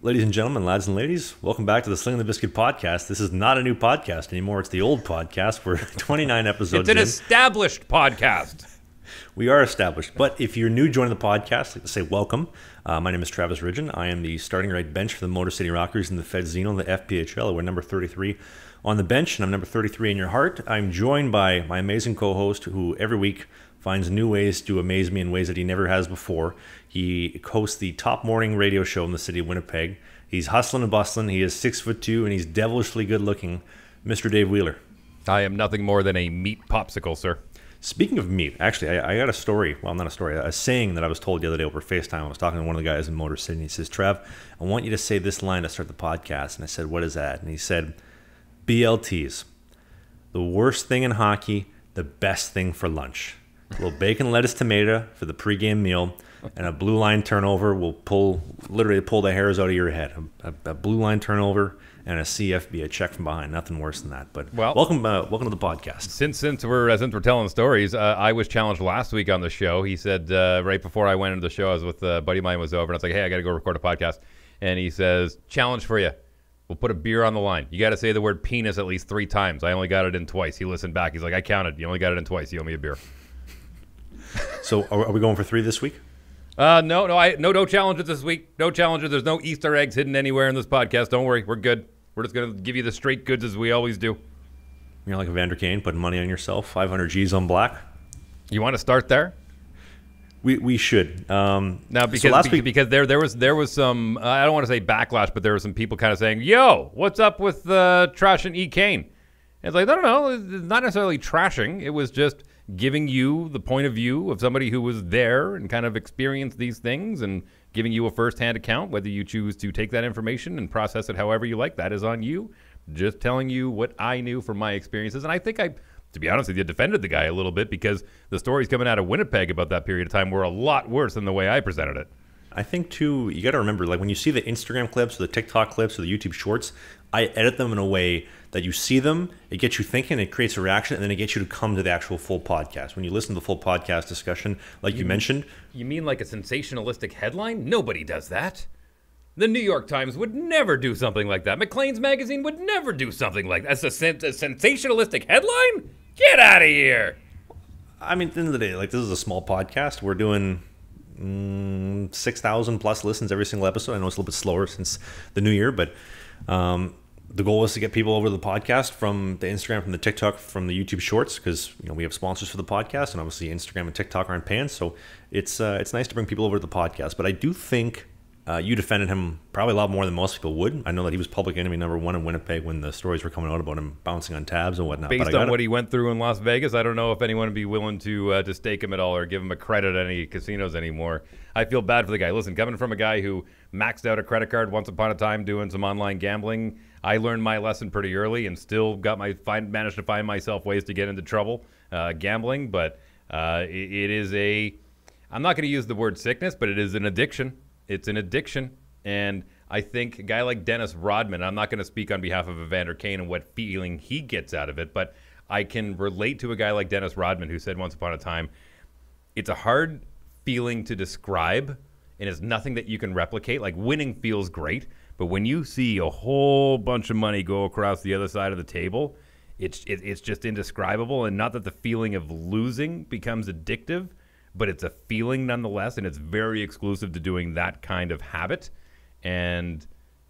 Ladies and gentlemen, lads and ladies, welcome back to the Sling the Biscuit podcast. This is not a new podcast anymore. It's the old podcast. We're 29 episodes in. It's an established podcast. We are established. But if you're new joining the podcast, I'd like to say welcome. My name is Travis Ridgen. I am the starting right bench for the Motor City Rockers in the Fedzino, the FPHL. We're number 33 on the bench, and I'm number 33 in your heart. I'm joined by my amazing co-host who every week finds new ways to amaze me in ways that he never has before. He hosts the top morning radio show in the city of Winnipeg. He's hustling and bustling. He is 6'2", and he's devilishly good looking. Mr. Dave Wheeler. I am nothing more than a meat popsicle, sir. Speaking of meat, actually, I got a story. Well, not a story. A saying that I was told the other day over FaceTime. I was talking to one of the guys in Motor City, and he says, "Trev, I want you to say this line to start the podcast." And I said, "What is that?" And he said, "BLTs. The worst thing in hockey, the best thing for lunch. A little bacon, lettuce, tomato for the pregame meal, and a blue line turnover will literally pull the hairs out of your head. A blue line turnover and a CFB, a check from behind. Nothing worse than that." But welcome to the podcast. Since we're telling stories, I was challenged last week on the show. He said right before I went into the show, I was with a buddy of mine was over, and I was like, "Hey, I got to go record a podcast." And he says, "Challenge for you. We'll put a beer on the line. You got to say the word penis at least 3 times. I only got it in twice." He listened back. He's like, "I counted. You only got it in twice. You owe me a beer." So are we going for 3 this week? No challenges this week. No challenges. There's no Easter eggs hidden anywhere in this podcast. Don't worry. We're good. We're just going to give you the straight goods as we always do. You're like Evander Kane, putting money on yourself, 500 G's on black. You want to start there? We should. Now, because there was some, I don't want to say backlash, but there were some people kind of saying, "Yo, what's up with trashing E. Kane?" And it's like, I don't know. It's not necessarily trashing. It was just giving you the point of view of somebody who was there and kind of experienced these things and giving you a first-hand account. Whether you choose to take that information and process it however you like, that is on you. Just telling you what I knew from my experiences. And I think to be honest with you, defended the guy a little bit because the stories coming out of Winnipeg about that period of time were a lot worse than the way I presented it. I think, too, you got to remember, like when you see the Instagram clips or the TikTok clips or the YouTube shorts, I edit them in a way that you see them, it gets you thinking, it creates a reaction, and then it gets you to come to the actual full podcast. When you listen to the full podcast discussion, like you mentioned. You mean like a sensationalistic headline? Nobody does that. The New York Times would never do something like that. Maclean's Magazine would never do something like that. That's a sensationalistic headline? Get out of here. I mean, at the end of the day, like, this is a small podcast. We're doing 6,000 plus listens every single episode. I know it's a little bit slower since the new year, but the goal is to get people over to the podcast from the Instagram, from the TikTok, from the YouTube Shorts, because we have sponsors for the podcast, and obviously Instagram and TikTok aren't paying, so it's nice to bring people over to the podcast. But I do think you defended him probably a lot more than most people would. I know that he was public enemy number 1 in Winnipeg when the stories were coming out about him bouncing on tabs and whatnot. Based on what he went through in Las Vegas, I don't know if anyone would be willing to stake him at all or give him a credit at any casinos anymore. I feel bad for the guy. Listen, coming from a guy who maxed out a credit card once upon a time doing some online gambling, I learned my lesson pretty early and still managed to find myself ways to get into trouble gambling. But it is I'm not going to use the word sickness, but it is an addiction. It's an addiction. And I think a guy like Dennis Rodman, I'm not going to speak on behalf of Evander Kane and what feeling he gets out of it, but I can relate to a guy like Dennis Rodman who said once upon a time, it's a hard feeling to describe and it's nothing that you can replicate. Like winning feels great, but when you see a whole bunch of money go across the other side of the table, it's just indescribable. And not that the feeling of losing becomes addictive, but it's a feeling nonetheless, and it's very exclusive to doing that kind of habit. And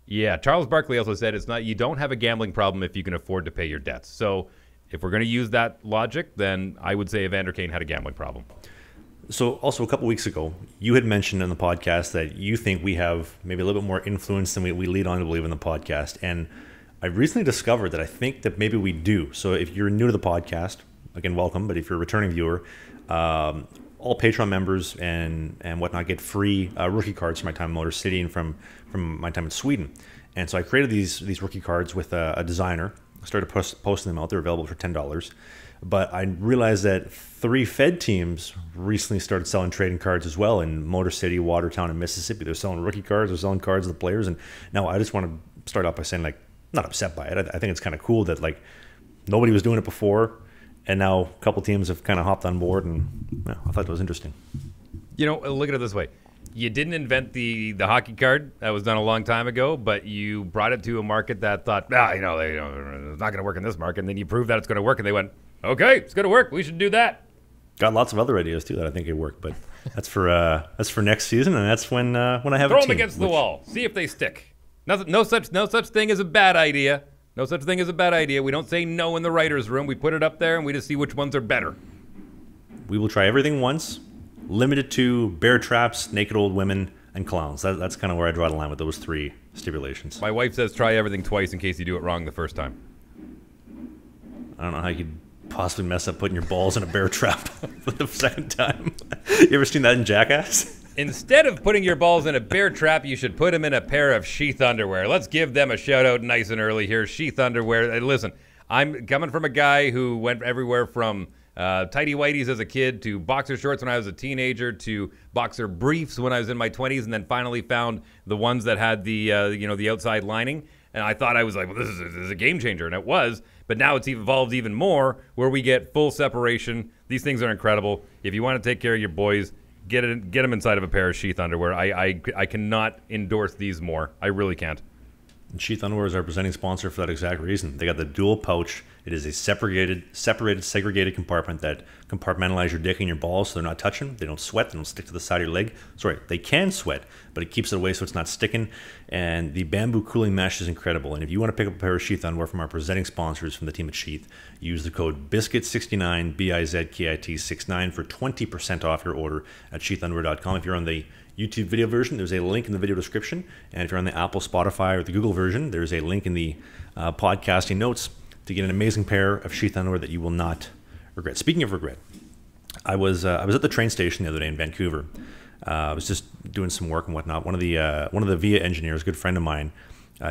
yeah, Charles Barkley also said you don't have a gambling problem if you can afford to pay your debts. So if we're going to use that logic, then I would say Evander Kane had a gambling problem. So also a couple weeks ago, you had mentioned in the podcast that you think we have maybe a little bit more influence than we lead on to believe in the podcast. And I recently discovered that I think that maybe we do. So if you're new to the podcast, again, welcome. But if you're a returning viewer, all Patreon members and whatnot get free rookie cards from my time in Motor City and from my time in Sweden. And so I created these rookie cards with a designer. I started posting them out. They're available for $10. But I realized that 3 Fed teams recently started selling trading cards as well in Motor City, Watertown, and Mississippi. They're selling rookie cards. They're selling cards of the players. And now I just want to start off by saying, like, not upset by it. I think it's kind of cool that, like, nobody was doing it before. And now a couple teams have kind of hopped on board, and I thought it was interesting. Look at it this way. You didn't invent the hockey card. That was done a long time ago, but you brought it to a market that thought, it's not going to work in this market. And then you proved that it's going to work, and they went, okay, it's going to work. We should do that. Got lots of other ideas too that I think could work, but that's for next season, and that's when I have Throw a team. them against the wall. See if they stick. No such thing as a bad idea. No such thing as a bad idea. We don't say no in the writer's room. We put it up there, and we just see which ones are better. We will try everything once, limited to bear traps, naked old women, and clowns. That's kind of where I draw the line with those 3 stipulations. My wife says try everything twice in case you do it wrong the first time. I don't know how you could possibly mess up putting your balls in a bear trap for the second time. You ever seen that in Jackass? Instead of putting your balls in a bear trap, you should put them in a pair of sheath underwear. Let's give them a shout out nice and early here. Sheath underwear. And listen, I'm coming from a guy who went everywhere from tighty whities as a kid to boxer shorts when I was a teenager to boxer briefs when I was in my 20s, and then finally found the ones that had the the outside lining. And I thought I was like, well, this is a game changer, and it was. But now it's evolved even more, where we get full separation. These things are incredible. If you want to take care of your boys, get them inside of a pair of sheath underwear. I cannot endorse these more. I really can't. And Sheath Underwear is our presenting sponsor for that exact reason. They got the dual pouch. It is a separated, segregated compartment that compartmentalize your dick and your balls so they're not touching. They don't sweat. They don't stick to the side of your leg. Sorry, they can sweat, but it keeps it away so it's not sticking. And the bamboo cooling mesh is incredible. And if you want to pick up a pair of Sheath Underwear from our presenting sponsors from the team at Sheath, use the code BISKIT69, BIZKIT69 for 20% off your order at sheathunderwear.com. If you're on the YouTube video version, there's a link in the video description. And if you're on the Apple, Spotify, or the Google version, there's a link in the podcasting notes to get an amazing pair of sheath underwear that you will not regret. Speaking of regret, I was at the train station the other day in Vancouver. I was just doing some work and whatnot. One of the VIA engineers, a good friend of mine,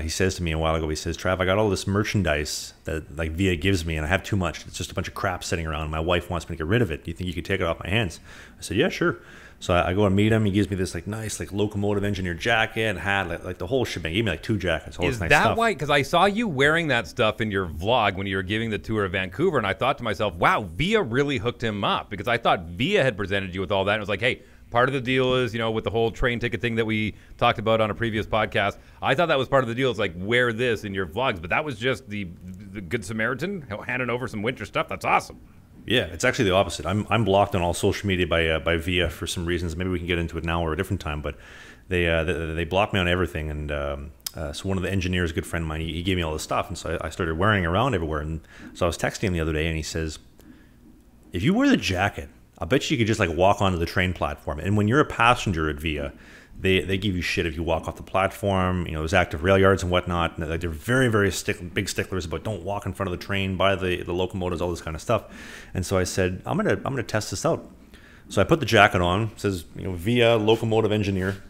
he says to me a while ago, he says, Trav, I got all this merchandise that like VIA gives me, and I have too much. It's just a bunch of crap sitting around. My wife wants me to get rid of it. Do you think you could take it off my hands? I said, yeah, sure. So I go and meet him. He gives me this like nice like locomotive engineer jacket, hat, like the whole shebang. He gave me like 2 jackets. All Is this nice that stuff. why? Because I saw you wearing that stuff in your vlog when you were giving the tour of Vancouver, and I thought to myself, wow, VIA really hooked him up, because I thought VIA had presented you with all that. And it was like, hey, part of the deal is, with the whole train ticket thing that we talked about on a previous podcast, I thought that was part of the deal. It's like, wear this in your vlogs. But that was just the Good Samaritan handing over some winter stuff. That's awesome. Yeah, it's actually the opposite. I'm blocked on all social media by VIA for some reasons. Maybe we can get into it now or a different time. But they blocked me on everything. And so one of the engineers, a good friend of mine, he gave me all this stuff. And so I started wearing it around everywhere. And so I was texting him the other day, and he says, if you wear the jacket, I bet you could just like walk onto the train platform. And when you're a passenger at VIA, they give you shit if you walk off the platform. There's active rail yards and whatnot. And they're very, very big sticklers about don't walk in front of the train, by the locomotives, all this kind of stuff. And so I said, I'm gonna test this out. So I put the jacket on. It says VIA locomotive engineer.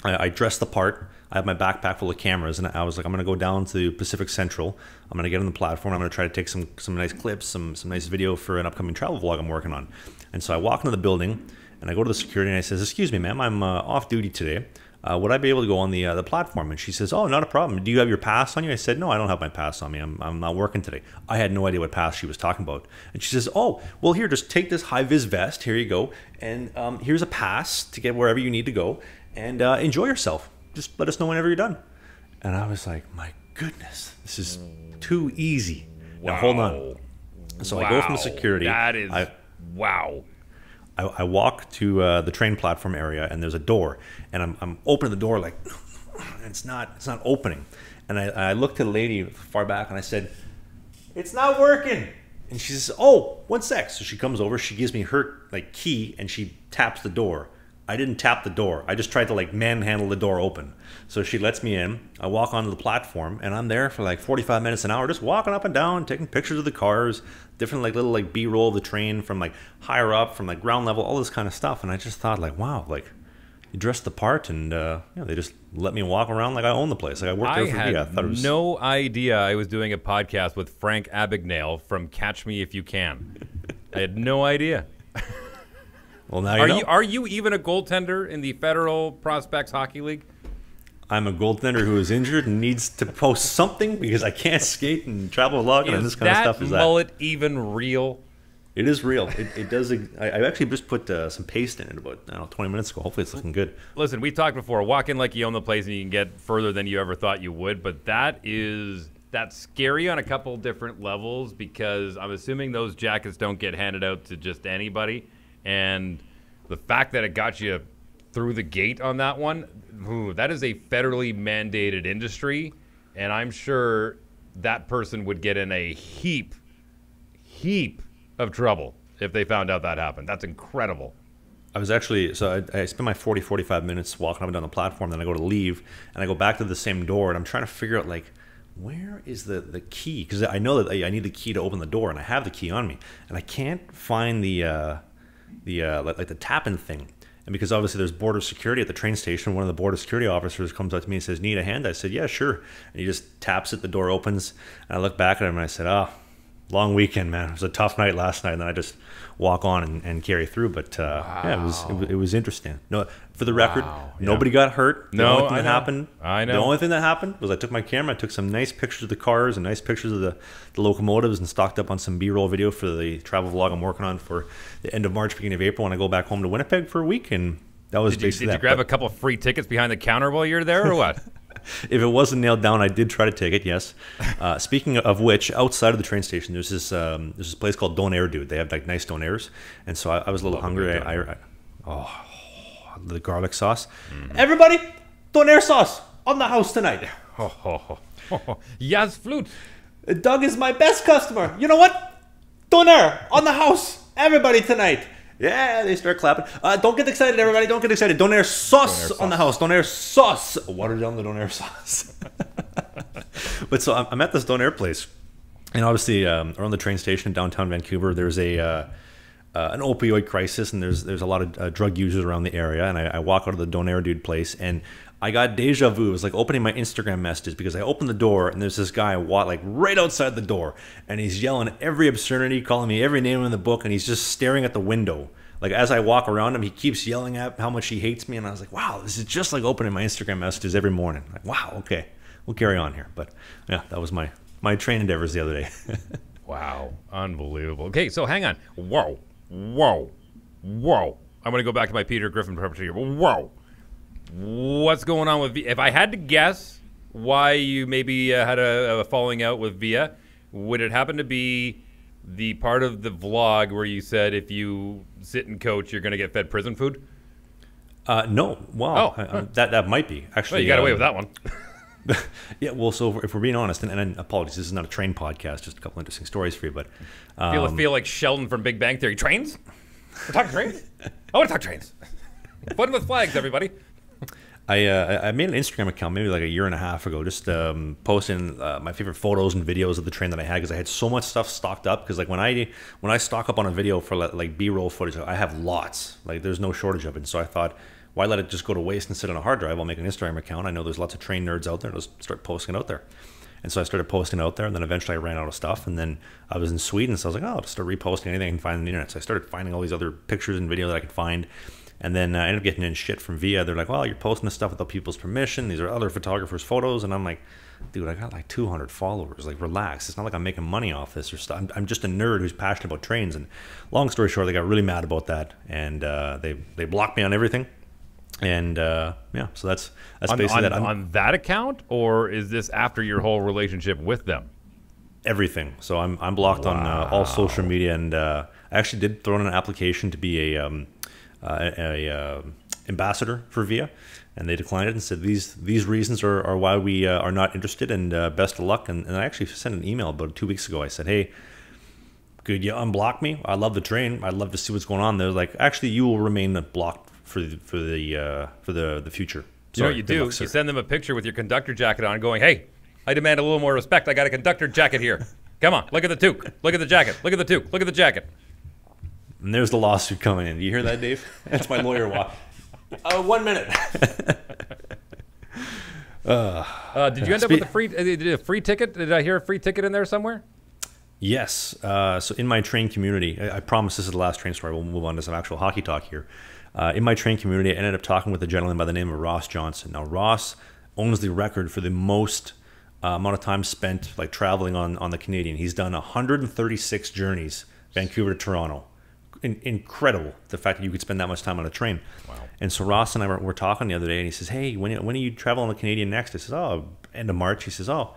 I dressed the part. I have my backpack full of cameras, and I was like, I'm gonna go down to Pacific Central. I'm gonna get on the platform. I'm gonna try to take some nice clips, some nice video for an upcoming travel vlog I'm working on. And so I walk into the building, and I go to the security, and I says, excuse me, ma'am, I'm off duty today. Would I be able to go on the platform? And she says, oh, not a problem. Do you have your pass on you? I said, no, I don't have my pass on me. I'm not working today. I had no idea what pass she was talking about. And she says, oh, well, here, just take this high-vis vest. Here you go. And here's a pass to get wherever you need to go. And enjoy yourself. Just let us know whenever you're done. And I was like, my goodness, this is too easy. Wow. Now, hold on. So I go from the security. That is, wow. I walk to the train platform area, and there's a door, and I'm opening the door like, and it's not opening. And I looked to the lady far back, and I said, it's not working. And she says, oh, 1 sec. So she comes over, she gives me her like key, and she taps the door. I didn't tap the door. I just tried to like manhandle the door open. So she lets me in. I walk onto the platform, and I'm there for like 45 minutes an hour, just walking up and down, taking pictures of the cars, different like little like B-roll of the train from like higher up, from like ground level, all this kind of stuff. And I just thought like, wow, like you dressed the part, and they just let me walk around like I own the place. Like I worked there for VIA. I thought it was no idea I was doing a podcast with Frank Abagnale from Catch Me If You Can. I had no idea. Well, now you know. Are you even a goaltender in the Federal Prospects Hockey League? I'm a goaltender who is injured and needs to post something because I can't skate and travel logging and this kind of stuff. Is that mullet even real? It is real. It does. I actually just put some paste in it about 20 minutes ago. Hopefully it's looking good. Listen, we talked before. Walk in like you own the place and you can get further than you ever thought you would. But that's scary on a couple different levels because I'm assuming those jackets don't get handed out to just anybody. And the fact that it got you through the gate on that one, that is a federally mandated industry. And I'm sure that person would get in a heap of trouble if they found out that happened. That's incredible. I was actually, so I spent my 45 minutes walking up and down the platform, then I go to leave, and I go back to the same door, and I'm trying to figure out, like, where is the key? Because I know that I need the key to open the door, and I have the key on me, and I can't find the tap-in thing. And because obviously there's border security at the train station, one of the border security officers comes up to me and says, "Need a hand?" I said, "Yeah, sure." And he just taps it, the door opens, and I look back at him and I said, "Oh, long weekend, man. It was a tough night last night." And then I just walk on and carry through. But wow. Yeah, it was interesting. No, for the record, nobody got hurt. The only thing that happened, the only thing that happened was I took my camera, I took some nice pictures of the cars and nice pictures of the locomotives, and stocked up on some B-roll video for the travel vlog I'm working on for the end of March, beginning of April, when I go back home to Winnipeg for a week. And that was basically that. Did you grab a couple of free tickets behind the counter while you're there, or what? If it wasn't nailed down, I did try to take it, yes. Speaking of which, outside of the train station, there's this place called Donair, dude. They have like nice Donairs. And so I was a little hungry. The garlic sauce. Mm-hmm. Everybody, Donair sauce on the house tonight. Yes, flute. Doug is my best customer. You know what? Donair on the house. Everybody tonight. Yeah, they start clapping. Don't get excited, everybody. Don't get excited. Donair sauce on the house. Donair sauce. Water down the Donair sauce. But so I'm at this Donair place. And obviously, around the train station in downtown Vancouver, there's an opioid crisis, and there's a lot of drug users around the area. And I walk out of the Donair dude place, and I got deja vu. It was like opening my Instagram messages, because I opened the door and there's this guy like right outside the door, and he's yelling every absurdity, calling me every name in the book, and he's just staring at the window. Like as I walk around him, he keeps yelling at how much he hates me, and I was like, wow, this is just like opening my Instagram messages every morning. Like, wow, okay, we'll carry on here. But yeah, that was my train endeavors the other day. Wow, unbelievable. Okay, so hang on. Whoa. I'm going to go back to my Peter Griffin preparatory here. Whoa. What's going on with Via? If I had to guess why you maybe had a falling out with Via, would it happen to be the part of the vlog where you said if you sit and coach, you're going to get fed prison food? No. Wow. That might be. Actually, well, you got away with that one. Yeah, well, so if we're being honest, and apologies, this is not a train podcast, just a couple interesting stories for you, but... feel like Sheldon from Big Bang Theory. Trains? We're talking trains? I want to talk trains. Fun with flags, everybody. I made an Instagram account maybe like a year and a half ago, just posting my favorite photos and videos of the train that I had, because I had so much stuff stocked up. Because like when I stock up on a video for like B-roll footage, I have lots. Like there's no shortage of it. So I thought, why let it just go to waste and sit on a hard drive? I'll make an Instagram account. I know there's lots of train nerds out there. Just start posting it out there. And so I started posting out there, and then eventually I ran out of stuff. And then I was in Sweden, so I was like, oh, I'll just start reposting anything I can find on the internet. So I started finding all these other pictures and video that I could find. And then I ended up getting in shit from Via. They're like, well, you're posting this stuff without people's permission. These are other photographers' photos. And I'm like, dude, I got like 200 followers. Like, relax. It's not like I'm making money off this or stuff. I'm just a nerd who's passionate about trains. And long story short, they got really mad about that. And they blocked me on everything. And yeah, so that's basically that. On that account, or is this after your whole relationship with them? Everything. So I'm blocked on all social media. And I actually did throw in an application to be a ambassador for Via, and they declined it and said these reasons are why we are not interested, and best of luck. And I actually sent an email about 2 weeks ago. I said, hey, could you unblock me? I love the train. I'd love to see what's going on. They're like, actually, you will remain blocked for the future. Sorry, you know what you do? You send them a picture with your conductor jacket on, going, hey, I demand a little more respect. I got a conductor jacket here. Come on, look at the toque. Look at the jacket. Look at the toque. Look at the jacket. And there's the lawsuit coming in. Do you hear that, Dave? That's my lawyer walk. 1 minute. Did you end up with a free ticket? Did I hear a free ticket in there somewhere? Yes. So in my train community, I promise this is the last train story. We'll move on to some actual hockey talk here. In my train community, I ended up talking with a gentleman by the name of Ross Johnson. Now, Ross owns the record for the most amount of time spent like traveling on the Canadian. He's done 136 journeys Vancouver to Toronto. Incredible, the fact that you could spend that much time on a train. Wow. And so Ross and I were talking the other day, and he says, hey, when are you traveling to Canadian next? I says, oh, end of March. He says, how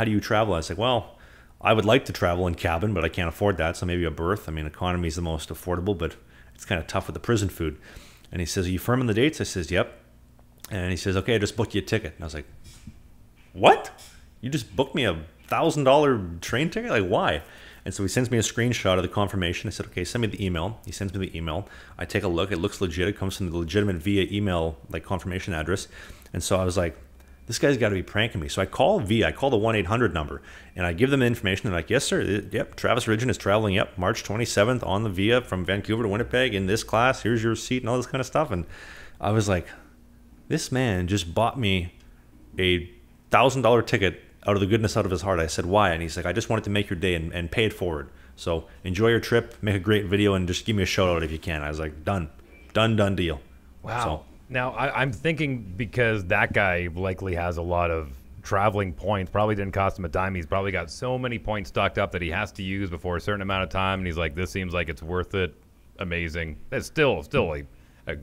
do you travel? I was like, well, I would like to travel in cabin, but I can't afford that, so maybe a berth. I mean, economy is the most affordable, but it's kind of tough with the prison food. And he says, are you firm on the dates? I says, yep. And he says, okay, I just booked you a ticket. And I was like, what? You just booked me $1,000 train ticket? Like, why? And so he sends me a screenshot of the confirmation. I said, okay, send me the email. He sends me the email. I take a look. It looks legit. It comes from the legitimate via email, like confirmation address. And so I was like, this guy's got to be pranking me. So I call the 1-800 number, and I give them the information. They're like, yes, sir. Yep, Travis Ridgen is traveling, March 27th on the Via from Vancouver to Winnipeg in this class. Here's your seat and all this kind of stuff. And I was like, this man just bought me a $1,000 ticket out of the goodness out of his heart. I said, why? And he's like, I just wanted to make your day and pay it forward. So enjoy your trip, make a great video, and just give me a shout out if you can. I was like, done deal. Wow. So, now, I'm thinking because that guy likely has a lot of traveling points, probably didn't cost him a dime. He's probably got so many points stocked up that he has to use before a certain amount of time. And he's like, this seems like it's worth it. Amazing. It's still a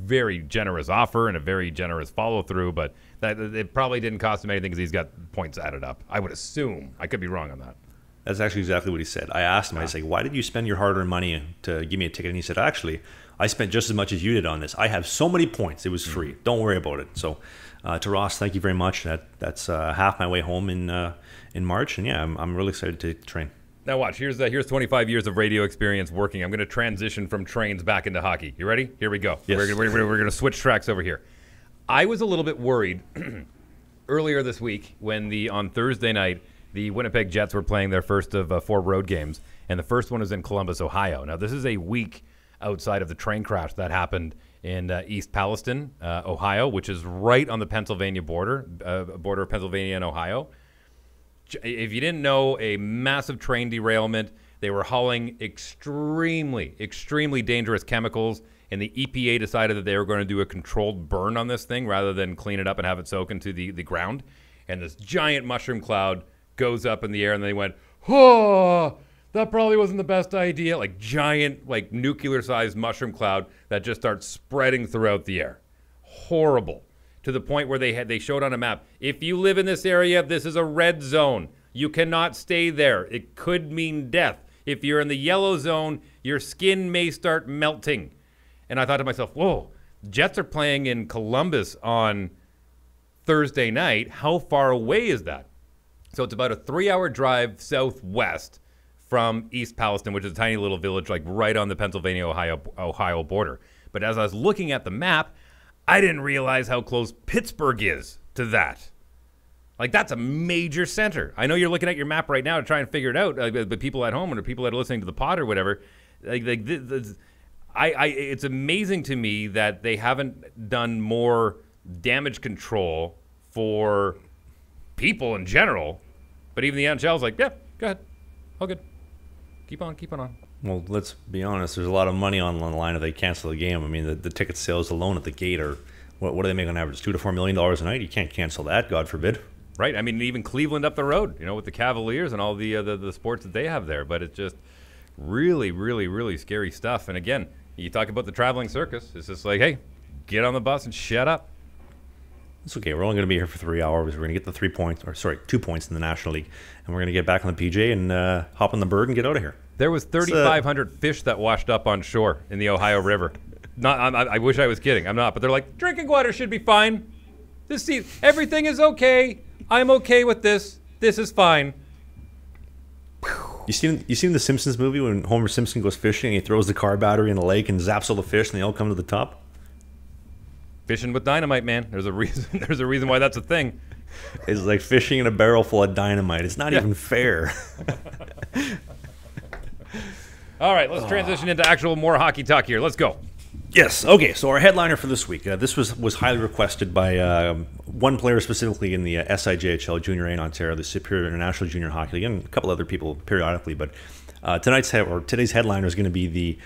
very generous offer and a very generous follow through, but that it probably didn't cost him anything because he's got points added up. I would assume. I could be wrong on that. that's actually exactly what he said. I asked him, I said, why did you spend your hard-earned money to give me a ticket? And he said, actually, I spent just as much as you did on this. I have so many points. It was free. Don't worry about it. So to Ross, thank you very much. That's half my way home in March. And yeah, I'm really excited to train. Now watch, here's 25 years of radio experience working. I'm going to transition from trains back into hockey. You ready? Here we go. Yes. We're going to switch tracks over here. I was a little bit worried earlier this week when on Thursday night, the Winnipeg Jets were playing their first of 4 road games, and the first one was in Columbus, Ohio. Now, this is a week outside of the train crash that happened in East Palestine, Ohio, which is right on the Pennsylvania border of Pennsylvania and Ohio. If you didn't know, a massive train derailment. They were hauling extremely, extremely dangerous chemicals, and the EPA decided that they were going to do a controlled burn on this thing rather than clean it up and have it soak into the ground. And this giant mushroom cloud goes up in the air, and they went, oh, that probably wasn't the best idea. Like giant, like nuclear-sized mushroom cloud that just starts spreading throughout the air. Horrible. To the point where they showed on a map, if you live in this area, this is a red zone. You cannot stay there. It could mean death. If you're in the yellow zone, your skin may start melting. And I thought to myself, whoa, Jets are playing in Columbus on Thursday night. How far away is that? So it's about a 3-hour drive southwest from East Palestine, which is a tiny little village like right on the Pennsylvania-Ohio border. But as I was looking at the map, I didn't realize how close Pittsburgh is to that. Like, that's a major center. I know you're looking at your map right now to try and figure it out, but people at home or people that are listening to the pod or whatever, it's amazing to me that they haven't done more damage control for people in general. But even the NHL's like, yeah, go ahead. All good. Keep on. Well, let's be honest. There's a lot of money on the line if they cancel the game. I mean, the ticket sales alone at the gate are, what do they make on average? $2 to $4 million a night? You can't cancel that, God forbid. Right. I mean, even Cleveland up the road, with the Cavaliers and all the sports that they have there. But it's just really, really, really scary stuff. And again, you talk about the traveling circus. It's just like, hey, get on the bus and shut up. It's okay. We're only going to be here for 3 hours. We're going to get the 2 points in the National League. And we're going to get back on the PJ and hop on the bird and get out of here. There was 3,500 fish that washed up on shore in the Ohio River. I wish I was kidding. I'm not. But they're like, drinking water should be fine. Everything is okay. I'm okay with this. This is fine. You seen the Simpsons movie when Homer Simpson goes fishing and he throws the car battery in the lake and zaps all the fish and they all come to the top? Fishing with dynamite, man. There's a reason. There's a reason why that's a thing. It's like fishing in a barrel full of dynamite. It's not even fair. All right, let's transition into actual more hockey talk here. Let's go. Yes. Okay. So our headliner for this week. This was highly requested by one player specifically in the SIJHL Junior A in Ontario, the Superior International Junior Hockey League, and a couple other people periodically. But today's headliner is going to be the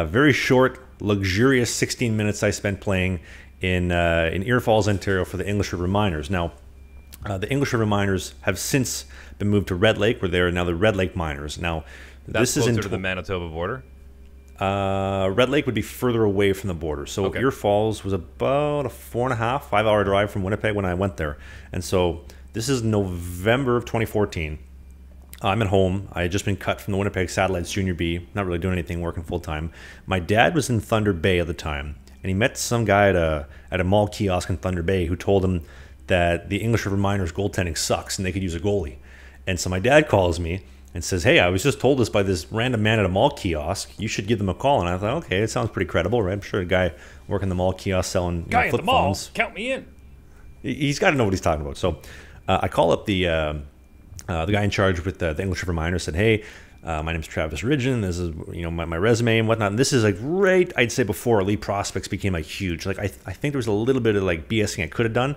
very short, luxurious 16 minutes I spent playing in Ear Falls, Ontario, for the English River Miners. Now, The English River Miners have since been moved to Red Lake, where they're now the Red Lake Miners. Now, That's this is closer to the Manitoba border. Red Lake would be further away from the border. So Okay. Ear Falls was about a 4.5, 5 hour drive from Winnipeg when I went there. And so this is November of 2014. I'm at home. I had just been cut from the Winnipeg Satellites Junior B, not really doing anything, working full time. My dad was in Thunder Bay at the time, and he met some guy at a mall kiosk in Thunder Bay who told him that the English River Miners goaltending sucks and they could use a goalie. And so my dad calls me and says, "Hey, I was just told this by this random man at a mall kiosk. You should give them a call." And I thought, okay, it sounds pretty credible, right? I'm sure a guy working the mall kiosk selling Guy at flip the mall, phones. count me in. He's got to know what he's talking about. So I call up the guy in charge with the English River Miners. Said, "Hey, my name's Travis Ridgen. This is my resume and whatnot. And this is like right, I'd say before elite prospects became like huge. Like I think there was a little bit of like BSing I could have done,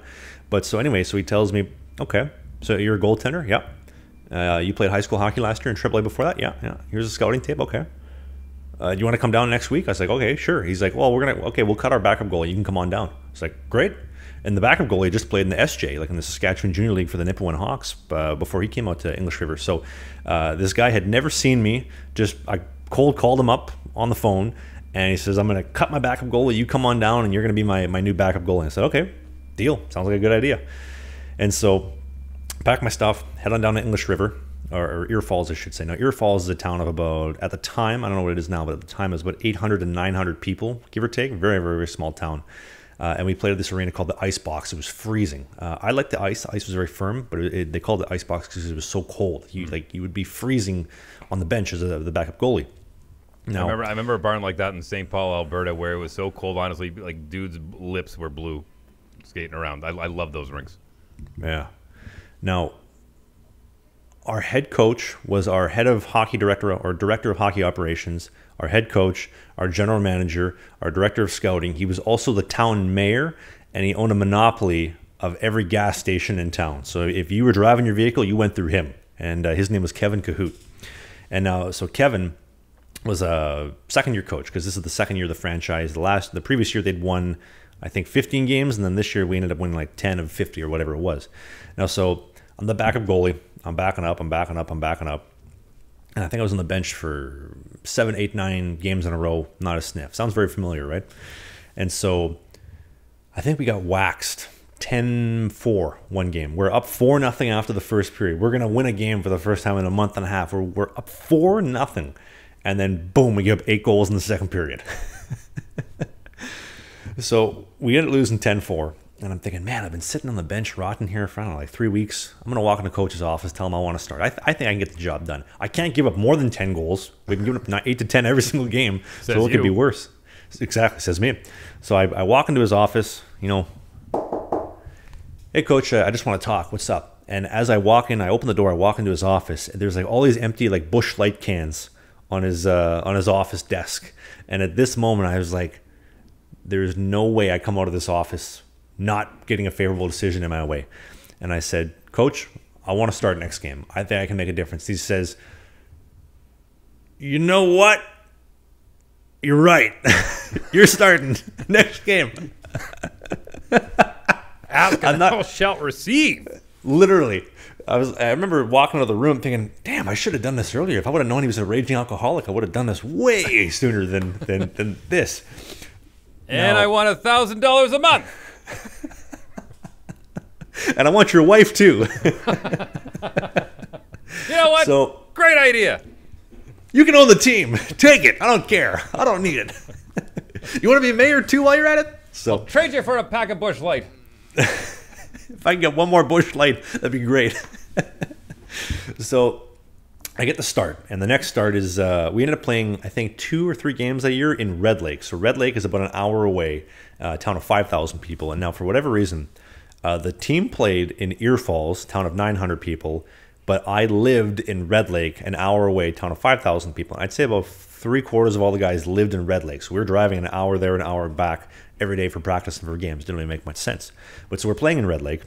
but so anyway, so he tells me, okay, so you're a goaltender, yeah. You played high school hockey last year and AAA before that, yeah. Here's a scouting tape, okay. Do you want to come down next week?" I was like, okay, sure. He's like, well, we'll cut our backup goalie. You can come on down. It's like, great. And the backup goalie just played in the SJ, like in the Saskatchewan Junior League for the Nipawin Hawks before he came out to English River. So this guy had never seen me. I cold called him up on the phone, and he says, "I'm going to cut my backup goalie. You come on down, and you're going to be my new backup goalie." I said, okay, deal. Sounds like a good idea. And so pack my stuff, head on down to English River, or Ear Falls, I should say. Now, Ear Falls is a town of about, at the time, I don't know what it is now, but at the time it was about 800 to 900 people, give or take. Very, very, very small town. And we played at this arena called the Ice Box. It was freezing. I liked the ice. The ice was very firm, but they called it Ice Box because it was so cold. You would be freezing on the bench as the backup goalie. Now, I remember a barn like that in St. Paul, Alberta, where it was so cold, honestly, like dudes' lips were blue skating around. I love those rinks. Yeah. Now, our head coach was our head of hockey director or director of hockey operations, our head coach, our general manager, our director of scouting. He was also the town mayor, and he owned a monopoly of every gas station in town. So if you were driving your vehicle, you went through him. And his name was Kevin Cahoot. And now, so Kevin was a second-year coach because this is the second year of the franchise. The previous year they'd won, I think, 15 games, and then this year we ended up winning like 10 of 50 or whatever it was. Now, so I'm the backup goalie. I'm backing up. And I think I was on the bench for 7, 8, 9 games in a row, not a sniff. Sounds very familiar, right? And so I think we got waxed 10-4 one game. We're up 4-0 after the first period. We're going to win a game for the first time in a month and a half. We're up 4-0. And then, boom, we give up 8 goals in the second period. So we ended up losing 10-4. And I'm thinking, man, I've been sitting on the bench rotting here for, I don't know, like 3 weeks. I'm going to walk in the coach's office, tell him I want to start. I think I can get the job done. I can't give up more than 10 goals. We've been giving up 8 to 10 every single game. Says so it could you. be worse. Exactly, says me. So I walk into his office, "Hey, coach, I just want to talk. What's up?" And as I walk in, I open the door, I walk into his office, and there's like all these empty like Busch Light cans on his office desk. And at this moment, I was like, there's no way I come out of this office not getting a favorable decision in my way. And I said, "Coach, I want to start next game. I think I can make a difference." He says, "You know what? You're right. You're starting next game." Ask and thou shalt receive. Literally. I remember walking out of the room thinking, damn, I should have done this earlier. If I would have known he was a raging alcoholic, I would have done this way sooner than this. And No. I want $1,000 a month. And I want your wife too. You know what? So Great idea. you can own the team. Take it. I don't care. I don't need it. You want to be mayor too while you're at it? So Trade you for a pack of Busch Light. if I can get one more Busch Light, that'd be great. So I get the start, and the next start is we ended up playing, I think, 2 or 3 games a year in Red Lake. So Red Lake is about an hour away, a town of 5,000 people. And now, for whatever reason, the team played in Ear Falls, town of 900 people, but I lived in Red Lake, an hour away, town of 5,000 people. I'd say about 3/4 of all the guys lived in Red Lake. So we were driving an hour there, an hour back every day for practice and for games. Didn't really make much sense. But so we're playing in Red Lake,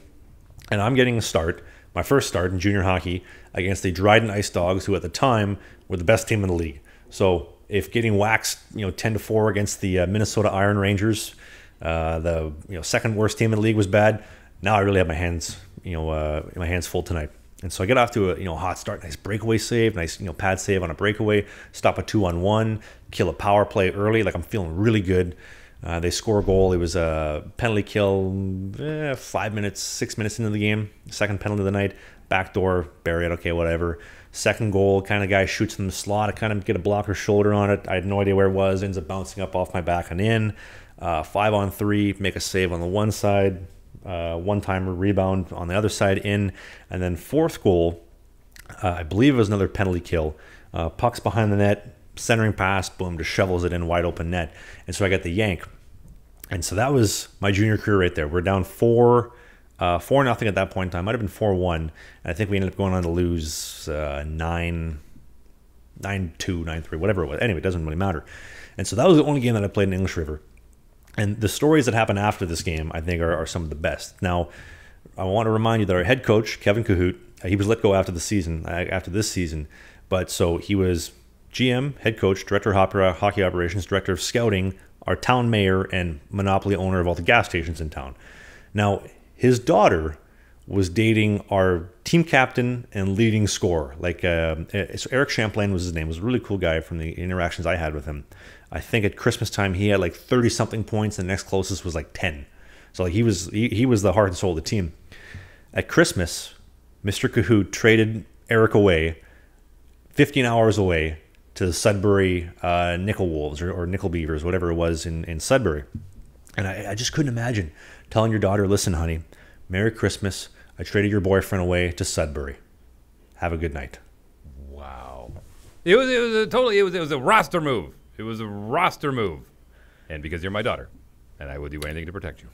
and I'm getting a start, my first start in junior hockey against the Dryden Ice Dogs, who at the time were the best team in the league. So if getting waxed, 10-4 against the Minnesota Iron Rangers, the second worst team in the league was bad, now I really have my hands my hands full tonight. And so I get off to a hot start, nice breakaway save, nice pad save on a breakaway, stop a 2-on-1, kill a power play early. Like I'm feeling really good. They score a goal. It was a penalty kill 6 minutes into the game. Second penalty of the night, backdoor, bury it, okay, whatever. Second goal, kind of guy shoots in the slot. I kind of get a blocker shoulder on it. I had no idea where it was. Ends up bouncing up off my back and in. 5-on-3, make a save on the one side. One-timer rebound on the other side in. And then fourth goal, I believe it was another penalty kill. Puck's behind the net, centering pass, boom, just shovels it in, wide open net. And so I got the yank. And so that was my junior career right there. We're down 4-0 at that point in time. Might have been 4-1. And I think we ended up going on to lose 9-2, 9-3, whatever it was. Anyway, it doesn't really matter. And so that was the only game that I played in English River. And the stories that happened after this game, I think, are some of the best. Now, I want to remind you that our head coach, Kevin Cahoot, he was let go after this season. But so he was GM, head coach, director of hockey operations, director of scouting, our town mayor, and monopoly owner of all the gas stations in town. Now, his daughter was dating our team captain and leading scorer. So Eric Champlain was his name. He was a really cool guy from the interactions I had with him. I think at Christmas time he had like 30-something points, and the next closest was like 10. So like he was the heart and soul of the team. At Christmas, Mr. Cahoot traded Eric away, 15 hours away, to the Sudbury Nickel Wolves or Nickel Beavers, whatever it was in Sudbury. And I just couldn't imagine telling your daughter, listen, honey, Merry Christmas. I traded your boyfriend away to Sudbury. Have a good night. Wow. It was a roster move. It was a roster move. And because you're my daughter, and I would do anything to protect you.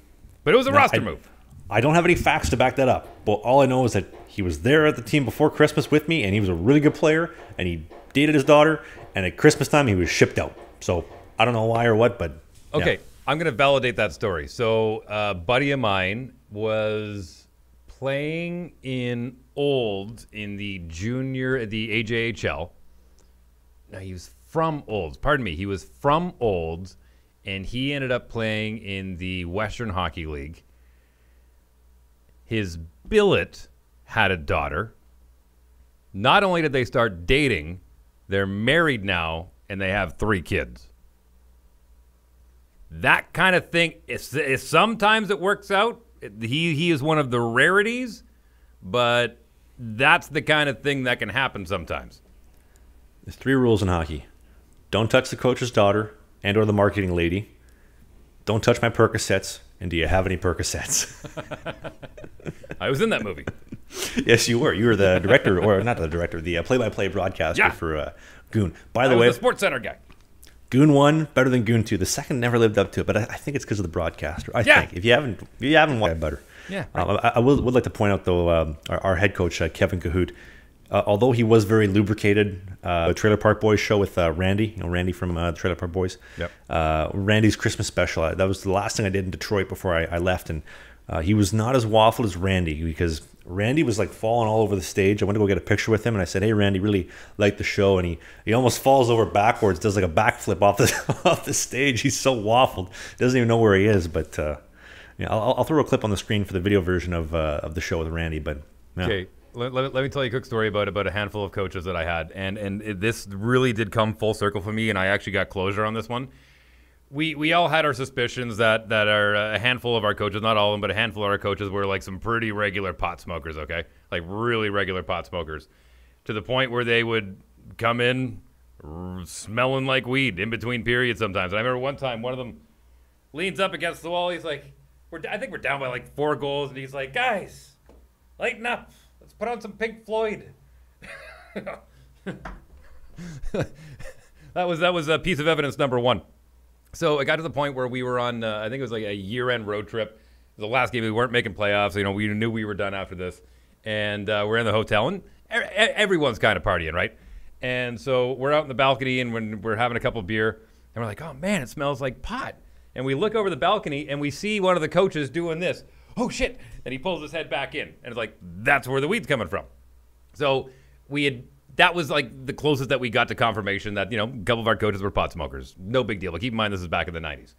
But it was a roster move. I don't have any facts to back that up. But all I know is that he was there at the team before Christmas with me, and he was a really good player, and he dated his daughter, and at Christmas time he was shipped out. So I don't know why or what, but yeah. Okay, I'm going to validate that story. So a buddy of mine was playing in Olds in the AJHL. Now he was from Olds. Pardon me. He was from Olds, and he ended up playing in the Western Hockey League. His billet had a daughter. Not only did they start dating, they're married now, and they have 3 kids. That kind of thing, sometimes it works out. He is one of the rarities, but that's the kind of thing that can happen sometimes. There's 3 rules in hockey. Don't touch the coach's daughter and or the marketing lady. Don't touch my Percocets. And do you have any Percocets? I was in that movie. Yes, you were. You were the director, or not the director, the play-by-play broadcaster for Goon. By the way, the Sports Center guy. Goon 1 better than Goon 2. The second never lived up to it, but I think it's because of the broadcaster. I think if you haven't watched better. Yeah. I would like to point out though our head coach Kevin Cahoot. Although he was very lubricated, the Trailer Park Boys show with Randy, Randy from the Trailer Park Boys. Yep. Randy's Christmas special. That was the last thing I did in Detroit before I left, and he was not as waffled as Randy because Randy was like falling all over the stage. I went to go get a picture with him, and I said, "Hey, Randy, really liked the show," and he almost falls over backwards, does like a backflip off the stage. He's so waffled, doesn't even know where he is. But I'll throw a clip on the screen for the video version of the show with Randy. But yeah. Okay. Let me tell you a quick story about a handful of coaches that I had, and this really did come full circle for me, and I actually got closure on this one. We all had our suspicions that are a handful of our coaches, not all of them, but a handful of our coaches were like some pretty regular pot smokers, okay? Like really regular pot smokers, to the point where they would come in smelling like weed in between periods sometimes. And I remember one time one of them leans up against the wall. He's like, I think we're down by like 4 goals, and he's like, guys, lighten up. Let's put on some Pink Floyd. That was a piece of evidence number 1. So it got to the point where we were on, I think it was like a year-end road trip. It was the last game. We weren't making playoffs. So, we knew we were done after this. And we're in the hotel, and everyone's kind of partying, right? And so we're out in the balcony, and when we're having a couple of beer, and we're like, oh, man, it smells like pot. And we look over the balcony, and we see one of the coaches doing this. Oh, shit. And he pulls his head back in. And it's like, that's where the weed's coming from. So that was like the closest that we got to confirmation that, a couple of our coaches were pot smokers. No big deal. But keep in mind, this is back in the 90s.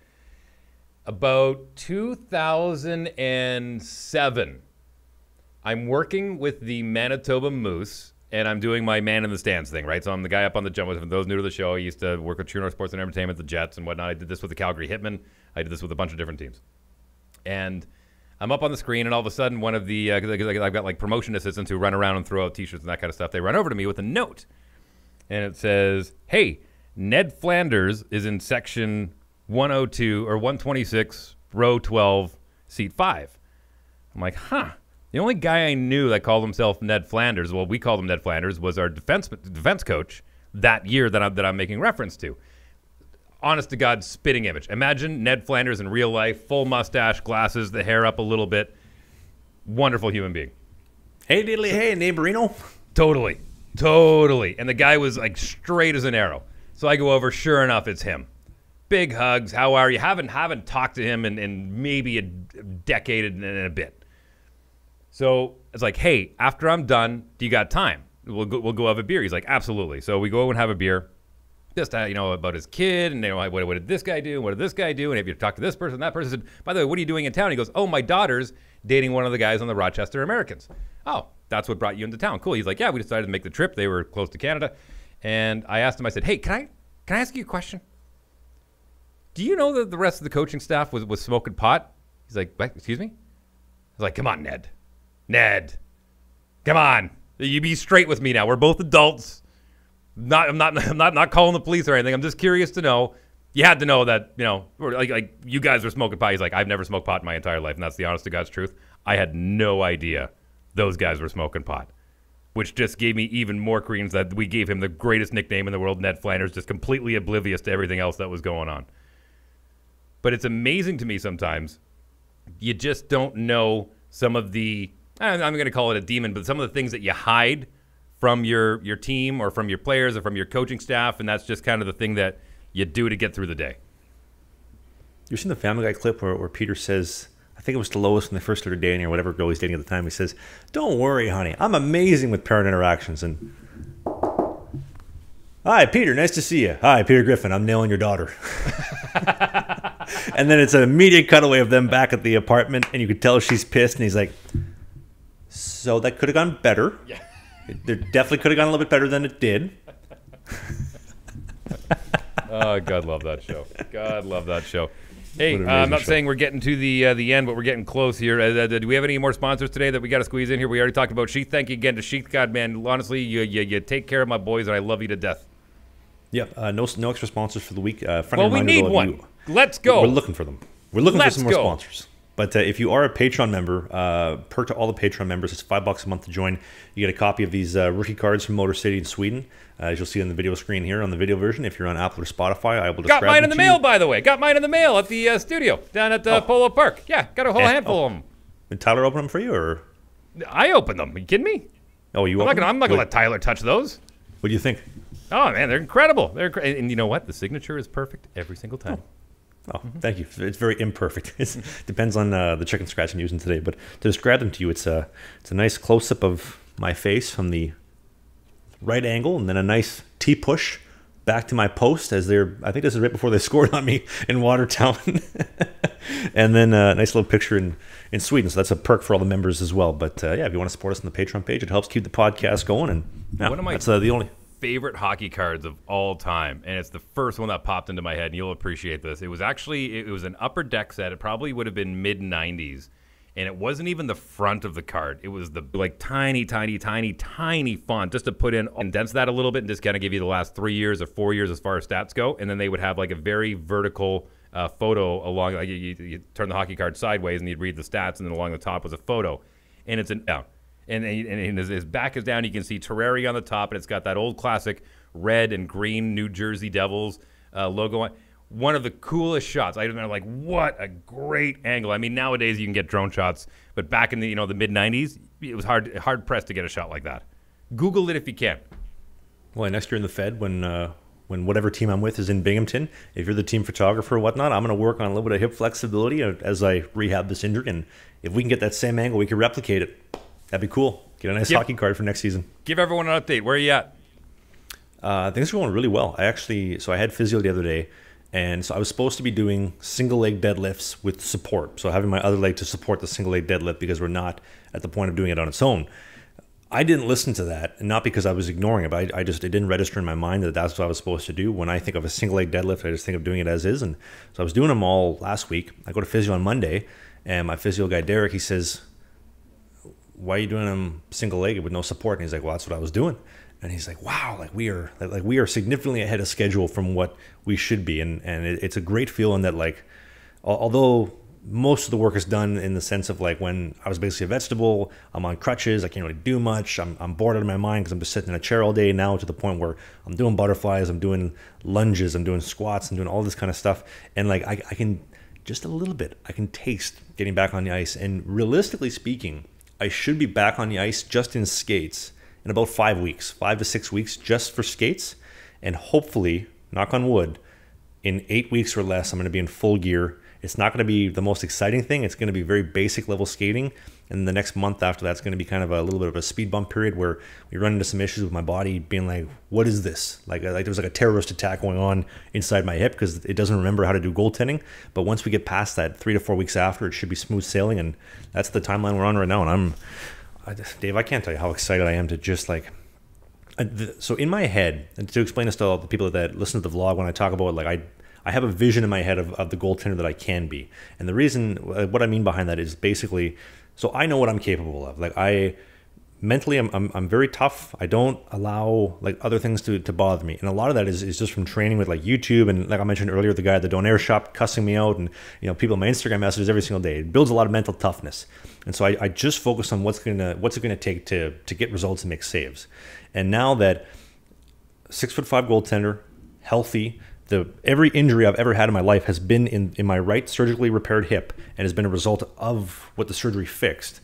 About 2007, I'm working with the Manitoba Moose, and I'm doing my man in the stands thing, right? So I'm the guy up on the jumbo. For those new to the show, I used to work with True North Sports and Entertainment, the Jets and whatnot. I did this with the Calgary Hitmen. I did this with a bunch of different teams. And I'm up on the screen, and all of a sudden, one of the, I've got like promotion assistants who run around and throw out T-shirts and that kind of stuff. They run over to me with a note, and it says, "Hey, Ned Flanders is in section 102 or 126, row 12, seat 5. I'm like, huh. The only guy I knew that called himself Ned Flanders, well, we called him Ned Flanders, was our defense coach that year that I'm making reference to. Honest to God, spitting image. Imagine Ned Flanders in real life, full mustache, glasses, the hair up a little bit. Wonderful human being. Hey, diddly, hey, neighborino. Totally. And the guy was like straight as an arrow. So I go over, sure enough, it's him. Big hugs. How are you? Haven't talked to him in maybe a decade and a bit. So it's like, hey, after I'm done, do you got time? We'll go have a beer. He's like, absolutely. So we go and have a beer. Just about his kid, and what did this guy do? What did this guy do? And if you talk to this person, that person said, by the way, what are you doing in town? He goes, oh, my daughter's dating one of the guys on the Rochester Americans. Oh, that's what brought you into town. Cool. He's like, yeah, we decided to make the trip. They were close to Canada, and I asked him. I said, hey, can I ask you a question? Do you know that the rest of the coaching staff was smoking pot? He's like, what? Excuse me? I was like, come on, Ned, come on. You be straight with me now. We're both adults. I'm not calling the police or anything. I'm just curious to know. You had to know that, like you guys were smoking pot. He's like, I've never smoked pot in my entire life, and that's the honest to God's truth. I had no idea those guys were smoking pot, which just gave me even more credence that we gave him the greatest nickname in the world, Ned Flanders, just completely oblivious to everything else that was going on. But it's amazing to me sometimes. You just don't know some of the, I'm going to call it a demon, but some of the things that you hide from your team or from your players or from your coaching staff, and that's just kind of the thing that you do to get through the day. You've seen the Family Guy clip where Peter says, I think it was to Lois when they first started dating or whatever girl he's dating at the time, he says, don't worry, honey, I'm amazing with parent interactions. And, hi, Peter, nice to see you. Hi, Peter Griffin, I'm nailing your daughter. And then it's an immediate cutaway of them back at the apartment, and you could tell she's pissed, and he's like, so that could have gone better. Yeah. It definitely could have gone a little bit better than it did. Oh, God love that show. God love that show. Hey, I'm not saying we're getting to the end, but we're getting close here. Do we have any more sponsors today that we got to squeeze in here? We already talked about Sheath. Thank you again to Sheath. God, man, honestly, you take care of my boys, and I love you to death. Yep. No extra sponsors for the week. Well, we need one. Let's go. We're looking for them. We're looking for some more sponsors. But if you are a Patreon member, perk to all the Patreon members, it's $5 a month to join. You get a copy of these rookie cards from Motor City in Sweden. As you'll see on the video screen here on the video version. If you're on Apple or Spotify, I will describe them. Got mine in the mail, by the way. Got mine in the mail at the studio down at Polo Park. Yeah, got a whole handful of them. Did Tyler open them for you, or? I opened them. Are you kidding me? Oh, you? I'm not gonna let Tyler touch those. What do you think? Oh man, they're incredible. And you know what? The signature is perfect every single time. Oh, thank you. It's very imperfect. It depends on the chicken scratch I'm using today. But to describe them to you, it's a nice close-up of my face from the right angle, and then a nice T-push back to my post as I think this is right before they scored on me in Watertown. And then a nice little picture in Sweden. So that's a perk for all the members as well. But yeah, if you want to support us on the Patreon page, it helps keep the podcast going. And that's the only favorite hockey cards of all time, and it's the first one that popped into my head, and you'll appreciate this. It was an Upper Deck set. It probably would have been mid-90s, and it wasn't even the front of the card. It was the tiny font just to put in, condense that a little bit and just kind of give you the last 3 years or 4 years as far as stats go, and then they would have like a very vertical photo along, like you turn the hockey card sideways and you'd read the stats, and then along the top was a photo, and it's And his back is down. You can see Terrari on the top, and it's got that old classic red and green New Jersey Devils logo on. One of the coolest shots. I remember, like, what a great angle. I mean, nowadays you can get drone shots, but back in the the mid '90s, it was hard pressed to get a shot like that. Google it if you can. Well, next year in the Fed, when whatever team I'm with is in Binghamton, if you're the team photographer or whatnot, I'm going to work on a little bit of hip flexibility as I rehab this injury. And if we can get that same angle, we can replicate it. That'd be cool. Get a nice hockey card for next season. Give everyone an update. Where are you at? Things are going really well. I had physio the other day, And so I was supposed to be doing single leg deadlifts with support. So having my other leg to support the single leg deadlift because we're not at the point of doing it on its own. I didn't listen to that, and not because I was ignoring it, but it didn't register in my mind that that's what I was supposed to do. When I think of a single leg deadlift, I just think of doing it as is. And so I was doing them all last week. I go to physio on Monday, and my physio guy, Derek, he says, why are you doing them single legged with no support? And he's like, well, that's what I was doing. And he's like, wow, we are significantly ahead of schedule from what we should be. And it's a great feeling that, like, although most of the work is done in the sense of, like, when I was basically a vegetable, I'm on crutches, I can't really do much, I'm bored out of my mind because I'm just sitting in a chair all day, now to the point where I'm doing butterflies, I'm doing lunges, I'm doing squats, I'm doing all this kind of stuff. And, like, I can, just a little bit, I can taste getting back on the ice. And realistically speaking, I should be back on the ice just in skates in about 5 weeks, 5 to 6 weeks, just for skates. And hopefully, knock on wood, in 8 weeks or less, I'm going to be in full gear. It's not going to be the most exciting thing. It's going to be very basic level skating. And the next month after that's going to be kind of a little bit of a speed bump period where we run into some issues with my body being like, what is this? Like there was like a terrorist attack going on inside my hip because it doesn't remember how to do goaltending. But once we get past that, 3 to 4 weeks after, it should be smooth sailing. And that's the timeline we're on right now. And Dave, I can't tell you how excited I am to just, like, so in my head, and to explain this to all the people that listen to the vlog, when I talk about, like, I have a vision in my head of the goaltender that I can be. And the reason, what I mean behind that is basically, so I know what I'm capable of. Like, mentally, I'm very tough. I don't allow, like, other things to bother me. And a lot of that is just from training with, like, YouTube. And like I mentioned earlier, the guy at the Donair shop cussing me out, and, you know, people in my Instagram messages every single day. It builds a lot of mental toughness. And so I just focus on what's it gonna take to get results and make saves. And now that 6'5" goaltender, healthy, every injury I've ever had in my life has been in my right surgically repaired hip and has been a result of what the surgery fixed.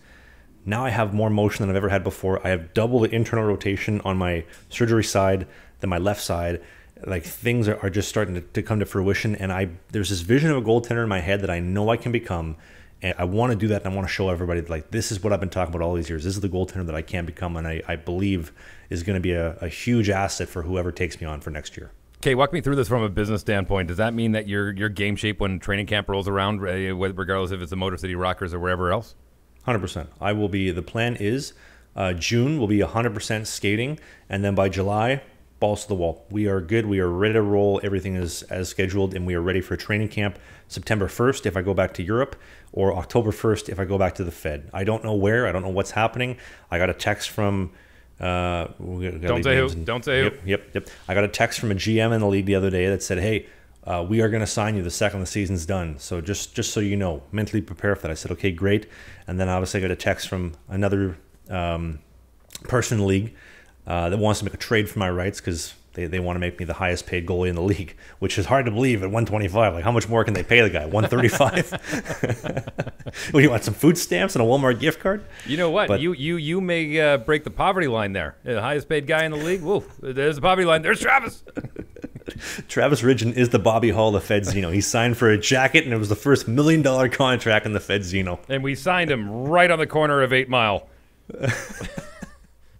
Now I have more motion than I've ever had before. I have double the internal rotation on my surgery side than my left side. Like, things are just starting to come to fruition. And there's this vision of a goaltender in my head that I know I can become. And I want to do that, and I want to show everybody, like, this is what I've been talking about all these years. This is the goaltender that I can become, and I believe is going to be a huge asset for whoever takes me on for next year. Okay, walk me through this from a business standpoint. Does that mean that you're game shape when training camp rolls around, regardless if it's the Motor City Rockers or wherever else? 100%. I will be. The plan is June will be 100% skating, and then by July, balls to the wall. We are good. We are ready to roll. Everything is as scheduled, and we are ready for training camp. September 1st, if I go back to Europe, or October 1st, if I go back to the Fed. I don't know where. I don't know what's happening. I got a text from. Don't say who. Don't say who. Yep. I got a text from a GM in the league the other day that said, "Hey, we are going to sign you the second the season's done. So just so you know, mentally prepare for that." I said, "Okay, great." And then obviously I got a text from another person in the league that wants to make a trade for my rights because they want to make me the highest paid goalie in the league, which is hard to believe at 125. Like, how much more can they pay the guy? 135? What do you want? Some food stamps and a Walmart gift card? You know what? But you may break the poverty line there. The highest paid guy in the league. Whoa, there's the poverty line. There's Travis. Travis Ridgen is the Bobby Hull of Fed Zeno. He signed for a jacket, and it was the first $1 million contract in the Fed Zeno. And we signed him right on the corner of 8 Mile.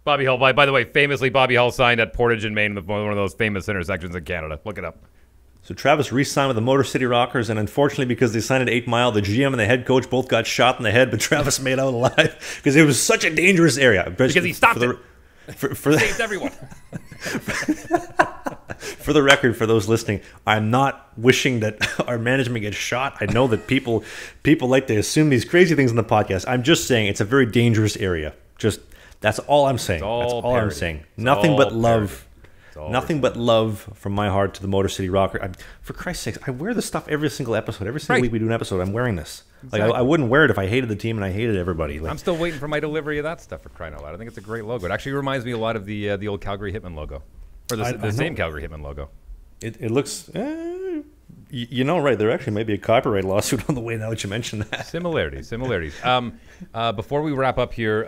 Bobby Hull, by the way, famously, Bobby Hull signed at Portage in Maine, one of those famous intersections in Canada. Look it up. So Travis re-signed with the Motor City Rockers, and unfortunately, because they signed at 8 Mile, the GM and the head coach both got shot in the head, but Travis made out alive because it was such a dangerous area. Because he stopped it. Saved everyone. For the record, for those listening, I'm not wishing that our management gets shot. I know that people like to assume these crazy things in the podcast. I'm just saying it's a very dangerous area. That's all I'm saying. That's all I'm saying. Nothing but love. Nothing but love from my heart to the Motor City Rocker. For Christ's sakes, I wear this stuff every single episode. Every single week we do an episode, I'm wearing this. Exactly. Like I wouldn't wear it if I hated the team and I hated everybody. Like, I'm still waiting for my delivery of that stuff, for crying out loud. I think it's a great logo. It actually reminds me a lot of the old Calgary Hitman logo, or the same Calgary Hitman logo. It looks. Right, there actually may be a copyright lawsuit on the way now that you mention that. Similarities. Before we wrap up here,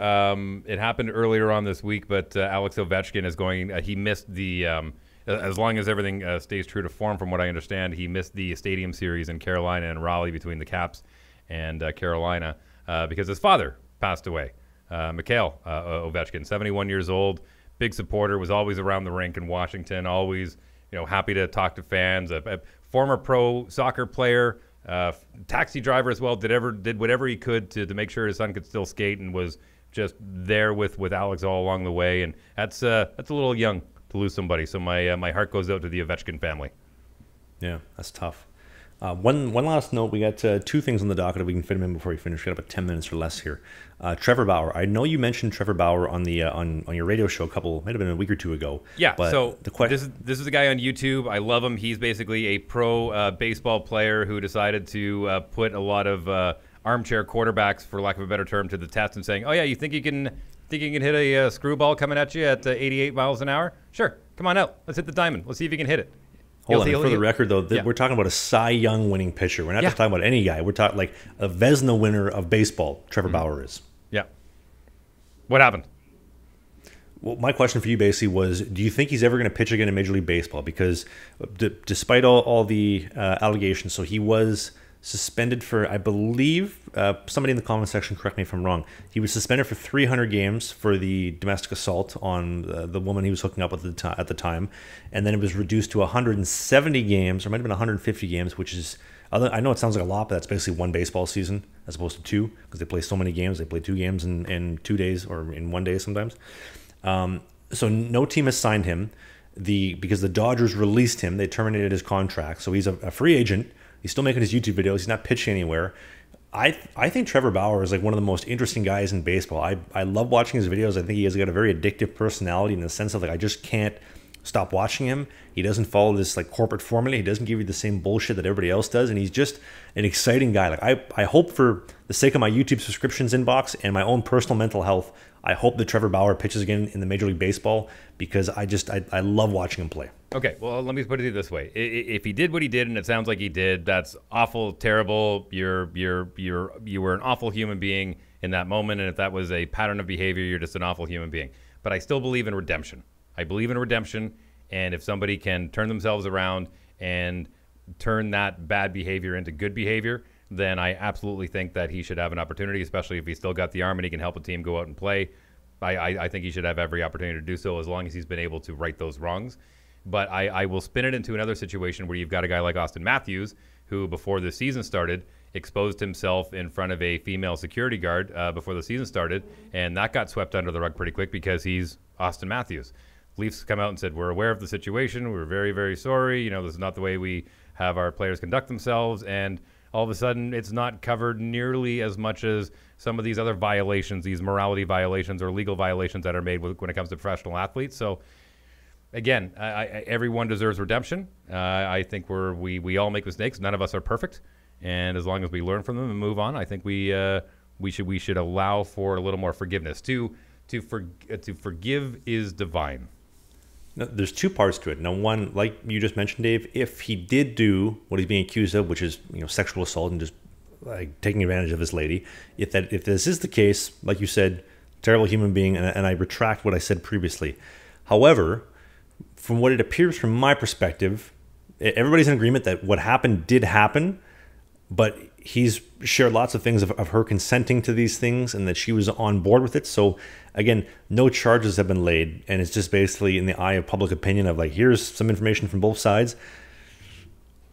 it happened earlier on this week, but Alex Ovechkin is going, he missed the, as long as everything stays true to form from what I understand, he missed the Stadium Series in Carolina and Raleigh between the Caps and Carolina because his father passed away. Mikhail Ovechkin, 71 years old, big supporter, was always around the rink in Washington, always happy to talk to fans, former pro soccer player, taxi driver as well, did whatever he could to make sure his son could still skate, and was just there with Alex all along the way. And that's a little young to lose somebody. So my heart goes out to the Ovechkin family. Yeah, that's tough. One last note. We got two things on the docket if we can fit them in before we finish. We got about 10 minutes or less here. Trevor Bauer. I know you mentioned Trevor Bauer on the on your radio show might have been a week or two ago. Yeah. But so this is a guy on YouTube. I love him. He's basically a pro baseball player who decided to put a lot of armchair quarterbacks, for lack of a better term, to the test, and saying, "Oh yeah, you think you can hit a screwball coming at you at 88 miles an hour? Sure, come on out. Let's hit the diamond. Let's see if you can hit it." Hold on, for the record, though, we're talking about a Cy Young winning pitcher. We're not just talking about any guy. We're talking like a Vezina winner of baseball. Trevor Bauer is. Yeah. What happened? Well, my question for you basically was, do you think he's ever going to pitch again in Major League Baseball? Because despite all the allegations, so he was suspended for, I believe, somebody in the comment section, correct me if I'm wrong, he was suspended for 300 games for the domestic assault on the woman he was hooking up with at the time, and then it was reduced to 170 games, or it might have been 150 games, which is, I know it sounds like a lot, but that's basically one baseball season as opposed to two, because they play so many games. They play 2 games in 2 days, or in 1 day sometimes. So no team has signed him. Because the Dodgers released him, they terminated his contract, so he's a free agent. He's still making his YouTube videos. He's not pitching anywhere. I think Trevor Bauer is like one of the most interesting guys in baseball. I love watching his videos. I think he has got a very addictive personality, in the sense of like I just can't stop watching him. He doesn't follow this like corporate formula. He doesn't give you the same bullshit that everybody else does, and he's just an exciting guy. Like I hope, for the sake of my YouTube subscriptions inbox and my own personal mental health, I hope that Trevor Bauer pitches again in the Major League Baseball, because I love watching him play. Okay, well, let me put it this way: if he did what he did, and it sounds like he did, that's awful, terrible. You were an awful human being in that moment, and if that was a pattern of behavior, you're just an awful human being. But I still believe in redemption. I believe in redemption, and if somebody can turn themselves around and turn that bad behavior into good behavior, then I absolutely think that he should have an opportunity, especially if he's still got the arm and he can help a team go out and play. I think he should have every opportunity to do so, as long as he's been able to right those wrongs. But I will spin it into another situation where you've got a guy like Austin Matthews, who before the season started exposed himself in front of a female security guard before the season started, and that got swept under the rug pretty quick because he's Austin Matthews. Leafs come out and said, we're aware of the situation. We're very, very sorry. This is not the way we have our players conduct themselves. And all of a sudden, it's not covered nearly as much as some of these other violations, these morality violations or legal violations that are made when it comes to professional athletes. So, again, everyone deserves redemption. I think we all make mistakes. None of us are perfect. And as long as we learn from them and move on, I think we should allow for a little more forgiveness. To forgive is divine. No, there's 2 parts to it. Now, one, like you just mentioned, Dave, if he did do what he's being accused of, which is sexual assault and just like taking advantage of this lady, if this is the case, like you said, terrible human being, and I retract what I said previously. However, from what it appears from my perspective, everybody's in agreement that what happened did happen, but he's shared lots of things of her consenting to these things and that she was on board with it. So again, no charges have been laid, and it's just basically in the eye of public opinion of like, here's some information from both sides.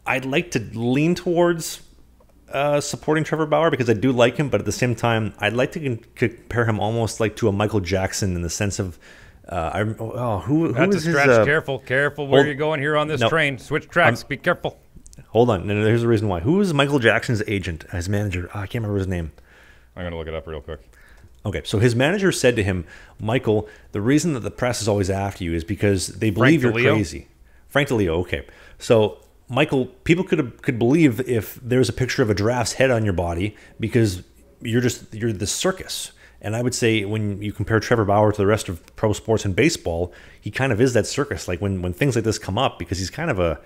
I'd like to lean towards supporting Trevor Bauer because I do like him, but at the same time, I'd like to compare him almost like to a Michael Jackson in the sense of who That's is a stretch. his, Careful where you're going here on this train. Switch tracks. Be careful. Hold on. No, here's the reason why. Who is Michael Jackson's agent, his manager? I can't remember his name. I'm going to look it up real quick. Okay, so his manager said to him, Michael, the reason that the press is always after you is because they believe you're crazy. Frank DeLeo, okay. So, Michael, people could believe if there's a picture of a giraffe's head on your body because you're the circus. And I would say when you compare Trevor Bauer to the rest of pro sports and baseball, he kind of is that circus. Like when things like this come up, because he's kind of a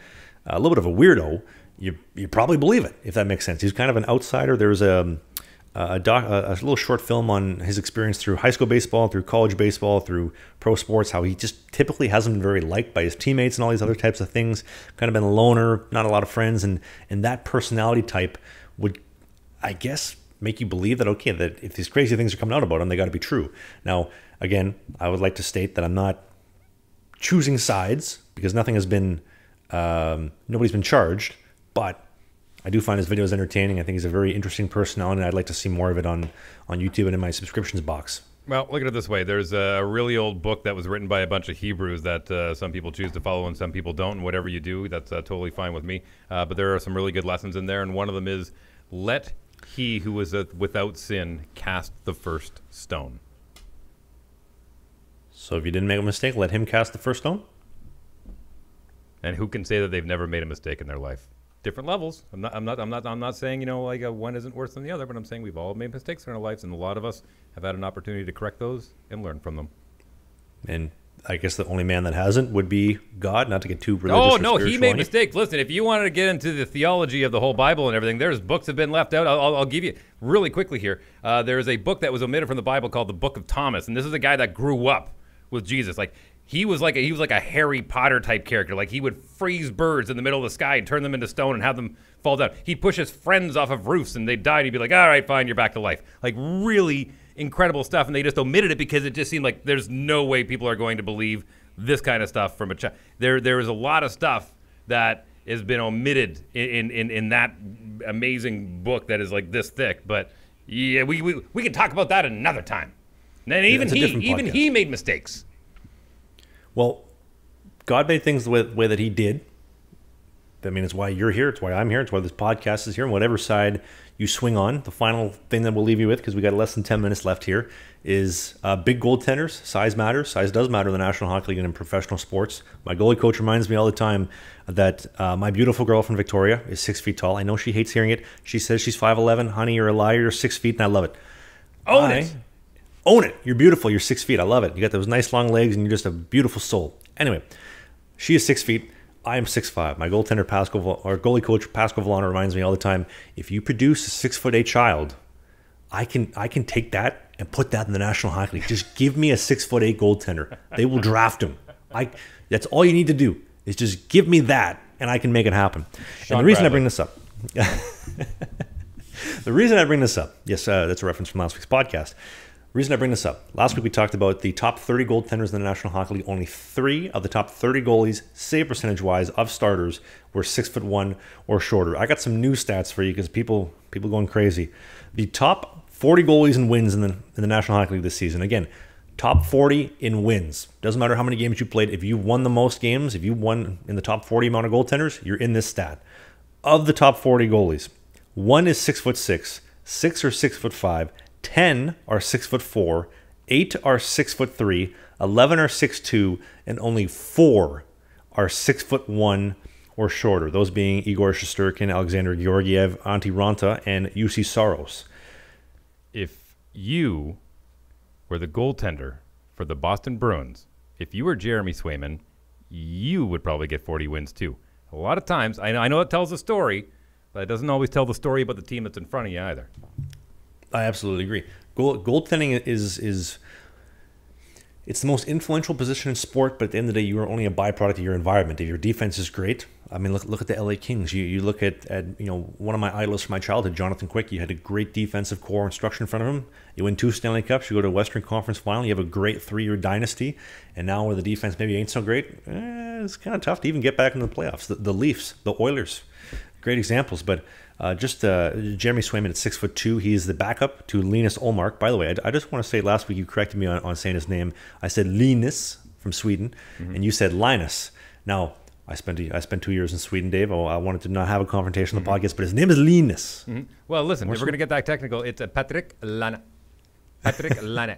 little bit of a weirdo, you probably believe it, if that makes sense. He's kind of an outsider. There's a little short film on his experience through high school baseball, through college baseball, through pro sports, how he just typically hasn't been very liked by his teammates and all these other types of things, kind of been a loner, not a lot of friends, and that personality type would, I guess, make you believe that, okay, that if these crazy things are coming out about him, they got to be true. Now, again, I would like to state that I'm not choosing sides because nothing has been, nobody's been charged. but I do find his videos entertaining. I think he's a very interesting personality, and I'd like to see more of it on YouTube and in my subscriptions box. Well, look at it this way. There's a really old book that was written by a bunch of Hebrews that some people choose to follow and some people don't. And whatever you do, that's totally fine with me. But there are some really good lessons in there. And one of them is, let he who is without sin cast the first stone. So if you didn't make a mistake, let him cast the first stone? And who can say that they've never made a mistake in their life? Different levels. I'm not saying, like one isn't worse than the other, but I'm saying we've all made mistakes in our lives, and a lot of us have had an opportunity to correct those and learn from them. And I guess the only man that hasn't would be God, not to get too religious. Oh, no, he made mistakes. Listen, if you wanted to get into the theology of the whole Bible and everything, there's books that have been left out. I'll give you really quickly here. There is a book that was omitted from the Bible called the Book of Thomas, and this is a guy that grew up with Jesus. Like, he was like a Harry Potter type character. Like, he would freeze birds in the middle of the sky and turn them into stone and have them fall down. He'd push his friends off of roofs and they died. He'd be like, all right, fine, you're back to life. Like, really incredible stuff. And they just omitted it because it just seemed like there's no way people are going to believe this kind of stuff from a child. There is a lot of stuff that has been omitted in that amazing book that is like this thick. But yeah, we can talk about that another time. And even he made mistakes. Well, God made things the way that he did. I mean, it's why you're here. It's why I'm here. It's why this podcast is here. And whatever side you swing on, the final thing that we'll leave you with, because we got less than 10 minutes left here, is big goaltenders. Size matters. Size does matter in the National Hockey League and in professional sports. My goalie coach reminds me all the time that my beautiful girlfriend, Victoria, is 6 feet tall. I know she hates hearing it. She says she's 5'11". Honey, you're a liar. You're 6 feet, and I love it. Own it. You're beautiful. You're 6 feet. I love it. You got those nice long legs, and you're just a beautiful soul. Anyway, she is 6 feet. I am 6'5". My goaltender, our goalie coach, Pascal Villano, reminds me all the time, if you produce a 6'8" child, I can take that and put that in the National Hockey League. Just give me a 6'8" goaltender. They will draft him. That's all you need to do is just give me that, and I can make it happen. Sean and the reason Bradley. I bring this up, yes, that's a reference from last week's podcast. The reason I bring this up, last week we talked about the top 30 goaltenders in the National Hockey League. Only 3 of the top 30 goalies, save percentage-wise, of starters were 6'1" or shorter. I got some new stats for you because people going crazy. The top 40 goalies in wins in the National Hockey League this season. Again, top 40 in wins. Doesn't matter how many games you played. If you won the most games, if you won in the top 40 amount of goaltenders, you're in this stat. Of the top 40 goalies, 1 is 6'6", 6 are 6'5", 10 are 6'4", 8 are 6'3", 11 are 6'2", and only 4 are 6'1" or shorter. Those being Igor Shesterkin, Alexander Georgiev, Antti Ranta, and Jussi Saros. If you were the goaltender for the Boston Bruins, if you were Jeremy Swayman, you would probably get 40 wins too. A lot of times, I know it tells a story, but it doesn't always tell the story about the team that's in front of you either. I absolutely agree. Goaltending is it's the most influential position in sport, but at the end of the day, you are only a byproduct of your environment. If your defense is great, I mean, look at the LA Kings. You look at one of my idols from my childhood, Jonathan Quick. You had a great defensive core and structure in front of him. You win 2 Stanley Cups. You go to a Western Conference Final. You have a great 3-year dynasty. And now where the defense maybe ain't so great, it's kind of tough to even get back into the playoffs. The Leafs, the Oilers, great examples, but. Jeremy Swayman at 6'2". He's the backup to Linus Ullmark. By the way, I just want to say last week you corrected me on saying his name. I said Linus from Sweden, and you said Linus. Now, I spent 2 years in Sweden, Dave. I wanted to not have a confrontation on the podcast, but his name is Linus. Well, listen, if we're going to get that technical, it's Patrick Laine. Patrick Laine.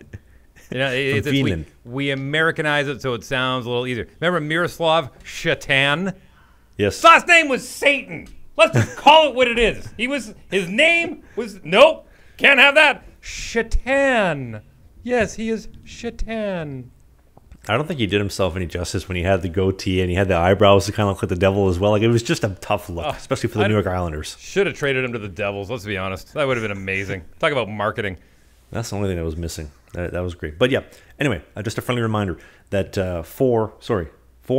We Americanize it so it sounds a little easier. Remember Miroslav Shatan? Yes. His last name was Satan. Let's just call it what it is. His name was, nope, can't have that. Shatan. Yes, he is Shatan. I don't think he did himself any justice when he had the goatee and he had the eyebrows to kind of look like the devil as well. Like, it was just a tough look, especially for the New York Islanders. Should have traded him to the Devils, let's be honest. That would have been amazing. Talk about marketing. That's the only thing that was missing. That was great. But yeah, anyway, just a friendly reminder that 4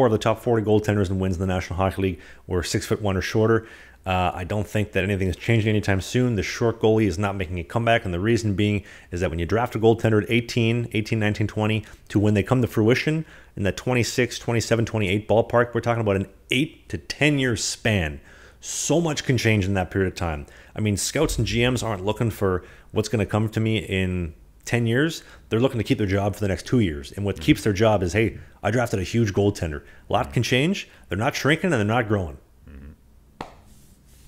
of the top 40 goaltenders and wins in the National Hockey League were 6'1" or shorter. I don't think that anything is changing anytime soon. The short goalie is not making a comeback, and the reason being is that when you draft a goaltender at 18, 19, 20, to when they come to fruition in that 26, 27, 28 ballpark, we're talking about an 8 to 10 year span. So much can change in that period of time. I mean, scouts and GMs aren't looking for what's going to come to me in 10 years. They're looking to keep their job for the next 2 years. And what keeps their job is, hey, I drafted a huge goaltender. A lot can change. They're not shrinking and they're not growing.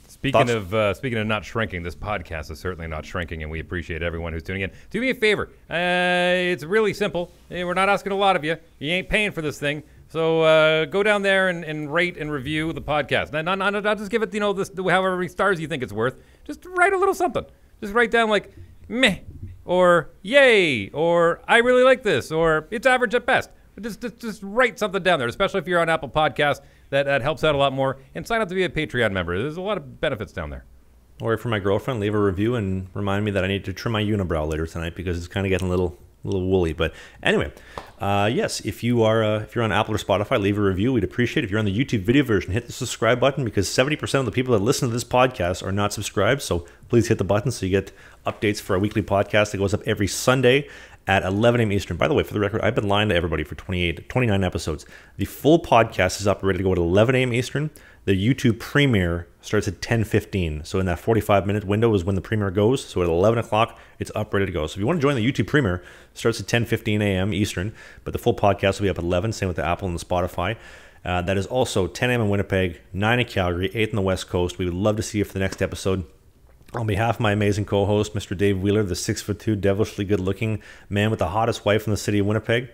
Speaking of not shrinking, this podcast is certainly not shrinking, and we appreciate everyone who's tuning in. Do me a favor. It's really simple. We're not asking a lot of you. You ain't paying for this thing. So go down there and rate and review the podcast. Not just give it, however many stars you think it's worth. Just write a little something. Just write down like, meh, or yay, or I really like this, or it's average at best. Just write something down there, especially if you're on Apple Podcasts. That helps out a lot more. And sign up to be a Patreon member. There's a lot of benefits down there. Or for my girlfriend, leave a review and remind me that I need to trim my unibrow later tonight because it's kind of getting a little woolly. But anyway, yes, if you're on Apple or Spotify, leave a review. We'd appreciate it. If you're on the YouTube video version, hit the subscribe button because 70% of the people that listen to this podcast are not subscribed. So please hit the button so you get updates for our weekly podcast that goes up every Sunday at 11 a.m. Eastern. By the way, for the record, I've been lying to everybody for 29 episodes. The full podcast is up and ready to go at 11 a.m. Eastern. The YouTube premiere starts at 10:15. So in that 45-minute window is when the premiere goes. So at 11 o'clock, it's up, ready to go. So if you want to join the YouTube premiere, it starts at 10:15 a.m. Eastern. But the full podcast will be up at 11, same with the Apple and the Spotify. That is also 10 a.m. in Winnipeg, 9 in Calgary, 8 in the West Coast. We would love to see you for the next episode. On behalf of my amazing co-host, Mr. Dave Wheeler, the 6'2", devilishly good-looking man with the hottest wife in the city of Winnipeg,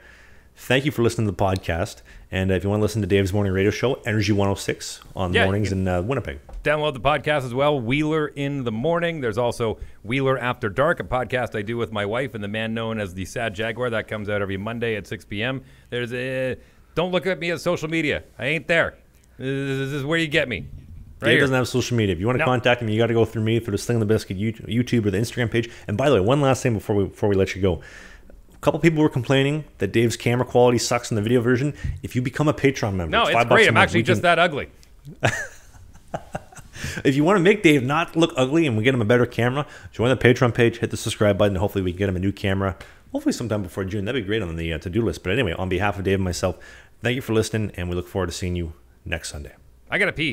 thank you for listening to the podcast. And if you want to listen to Dave's morning radio show, Energy 106 on mornings in Winnipeg. Download the podcast as well, Wheeler in the Morning. There's also Wheeler After Dark, a podcast I do with my wife and the man known as the Sad Jaguar. That comes out every Monday at 6 p.m. Don't look at me at social media. I ain't there. This is where you get me. Dave doesn't have social media. If you want to contact him, you got to go through me, through the Sling the Biscuit YouTube or the Instagram page. And by the way, one last thing before we let you go. A couple people were complaining that Dave's camera quality sucks in the video version. If you become a Patreon member, no, it's great. I'm actually just that ugly. If you want to make Dave not look ugly and we get him a better camera, join the Patreon page, hit the subscribe button, and hopefully we can get him a new camera. Hopefully sometime before June. That'd be great on the to-do list. But anyway, on behalf of Dave and myself, thank you for listening, and we look forward to seeing you next Sunday. I got to pee.